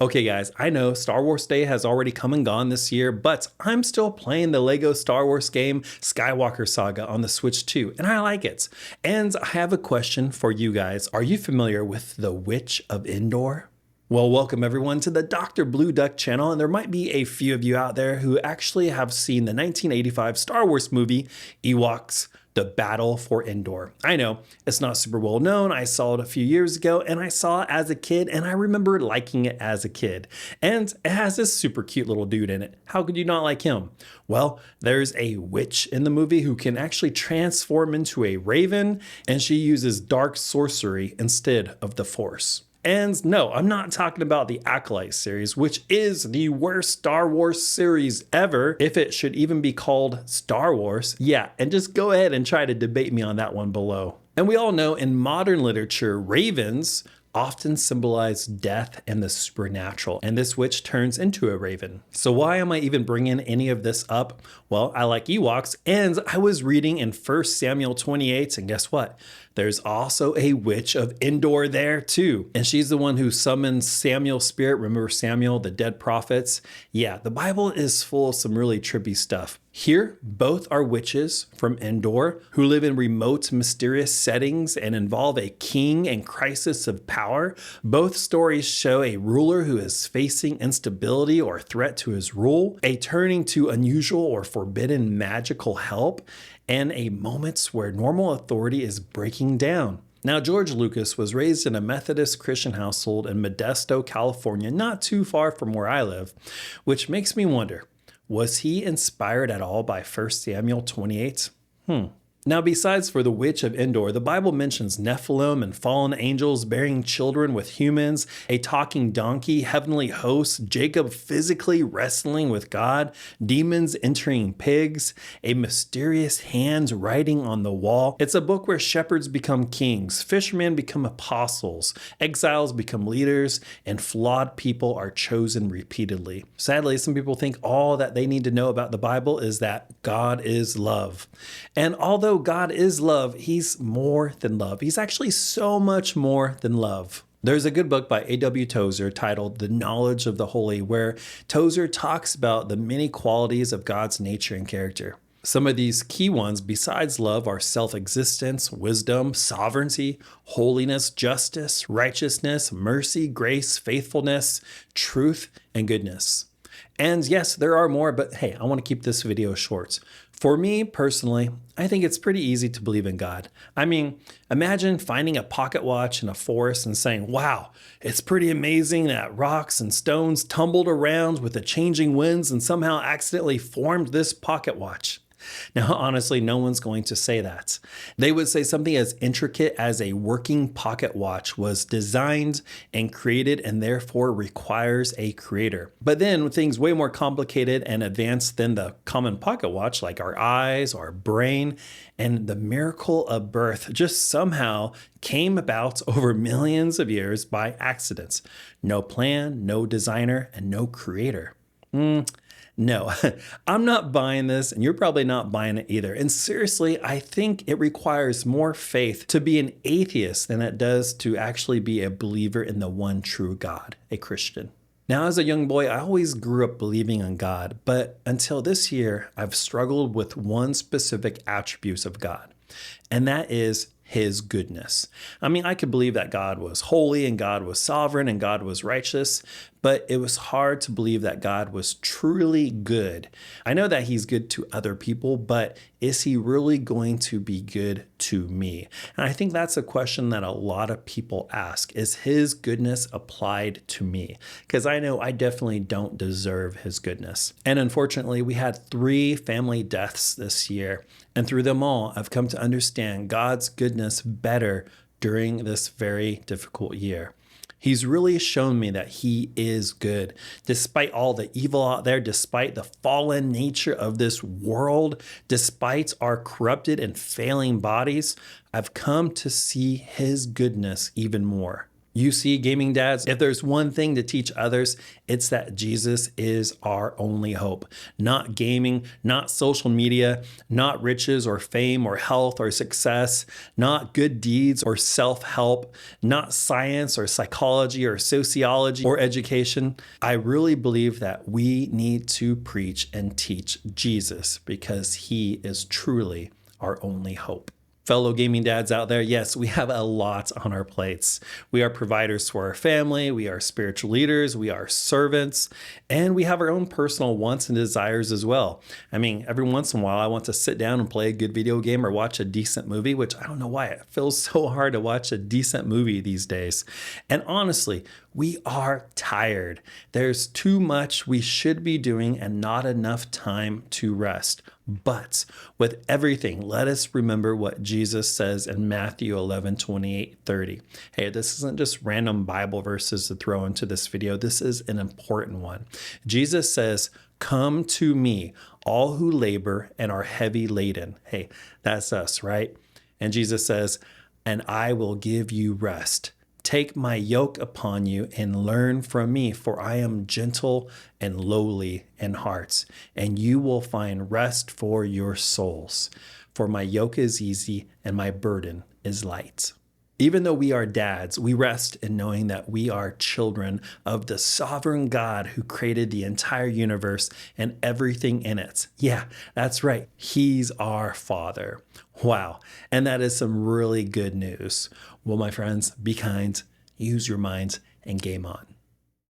Okay guys, I know Star Wars Day has already come and gone this year, but I'm still playing the Lego Star Wars game Skywalker Saga on the Switch 2, and I like it. And I have a question for you guys. Are you familiar with the Witch of Endor? Well, welcome everyone to the Dr. Blue Duck channel, and there might be a few of you out there who actually have seen the 1985 Star Wars movie, Ewoks: The Battle for Endor. I know, it's not super well known. I saw it a few years ago, and I saw it as a kid, and I remember liking it as a kid. And it has this super cute little dude in it. How could you not like him? Well, there's a witch in the movie who can actually transform into a raven, and she uses dark sorcery instead of the Force. And no, I'm not talking about the Acolyte series, which is the worst Star Wars series ever, if it should even be called Star Wars. Yeah, and just go ahead and try to debate me on that one below. And we all know in modern literature, ravens often symbolize death and the supernatural, and this witch turns into a raven. So why am I even bringing any of this up? Well, I like Ewoks, and I was reading in 1 Samuel 28, and guess what? There's also a witch of Endor there too. And she's the one who summons Samuel's spirit. Remember Samuel, the dead prophets? Yeah, the Bible is full of some really trippy stuff. Here, both are witches from Endor who live in remote, mysterious settings and involve a king and crisis of power. Both stories show a ruler who is facing instability or threat to his rule, a turning to unusual or forbidden magical help, and a moments where normal authority is breaking down. Now, George Lucas was raised in a Methodist Christian household in Modesto, California, not too far from where I live, which makes me wonder, was he inspired at all by 1 Samuel 28? Now, besides for the Witch of Endor, the Bible mentions Nephilim and fallen angels bearing children with humans, a talking donkey, heavenly hosts, Jacob physically wrestling with God, demons entering pigs, a mysterious hand writing on the wall. It's a book where shepherds become kings, fishermen become apostles, exiles become leaders, and flawed people are chosen repeatedly. Sadly, some people think all that they need to know about the Bible is that God is love. And although God is love, he's more than love. He's actually so much more than love. There's a good book by A.W. Tozer titled The Knowledge of the Holy, where Tozer talks about the many qualities of God's nature and character. Some of these key ones besides love are self-existence, wisdom, sovereignty, holiness, justice, righteousness, mercy, grace, faithfulness, truth, and goodness. And yes, there are more, but hey, I want to keep this video short. For me personally, I think it's pretty easy to believe in God. I mean, imagine finding a pocket watch in a forest and saying, wow, it's pretty amazing that rocks and stones tumbled around with the changing winds and somehow accidentally formed this pocket watch. Now, honestly, no one's going to say that. They would say something as intricate as a working pocket watch was designed and created and therefore requires a creator. But then things way more complicated and advanced than the common pocket watch, like our eyes, our brain, and the miracle of birth just somehow came about over millions of years by accidents. No plan, no designer, and no creator. No, I'm not buying this, and you're probably not buying it either. And seriously, I think it requires more faith to be an atheist than it does to actually be a believer in the one true God, a Christian. Now, as a young boy, I always grew up believing in God, but until this year, I've struggled with one specific attribute of God, and that is his goodness. I mean, I could believe that God was holy and God was sovereign and God was righteous, but it was hard to believe that God was truly good. I know that he's good to other people, but is he really going to be good to me? And I think that's a question that a lot of people ask. Is his goodness applied to me? Because I know I definitely don't deserve his goodness. And unfortunately, we had 3 family deaths this year. And through them all, I've come to understand God's goodness better during this very difficult year. He's really shown me that he is good. Despite all the evil out there, despite the fallen nature of this world, despite our corrupted and failing bodies, I've come to see his goodness even more. You see, gaming dads, if there's one thing to teach others, it's that Jesus is our only hope. Not gaming, not social media, not riches or fame or health or success, not good deeds or self-help, not science or psychology or sociology or education. I really believe that we need to preach and teach Jesus because he is truly our only hope. Fellow gaming dads out there, yes, we have a lot on our plates. We are providers for our family, we are spiritual leaders, we are servants, and we have our own personal wants and desires as well. I mean, every once in a while, I want to sit down and play a good video game or watch a decent movie, which I don't know why it feels so hard to watch a decent movie these days. And honestly, we are tired. There's too much we should be doing and not enough time to rest. But with everything, let us remember what Jesus says in Matthew 11:28-30. Hey, this isn't just random Bible verses to throw into this video. This is an important one. Jesus says, "Come to me, all who labor and are heavy laden." Hey, that's us, right? And Jesus says, "And I will give you rest. Take my yoke upon you and learn from me, for I am gentle and lowly in heart, and you will find rest for your souls. For my yoke is easy and my burden is light." Even though we are dads, we rest in knowing that we are children of the sovereign God who created the entire universe and everything in it. Yeah, that's right. He's our Father. Wow. And that is some really good news. Well, my friends, be kind, use your minds, and game on.